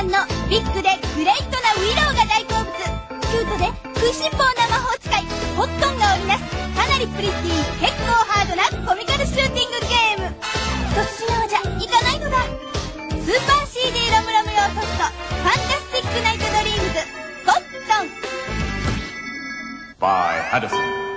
んのビッグでグレイトなウィローが大好物、キュートで食いしん坊な魔法使いホットンが織りなすかなりプリティ結構ハードなコミカルシューティングゲーム。一筋縄じゃいかないのだ。スーパー CD ロムロム用ソフトファンタスティックナイトドリームズコットン by Hadison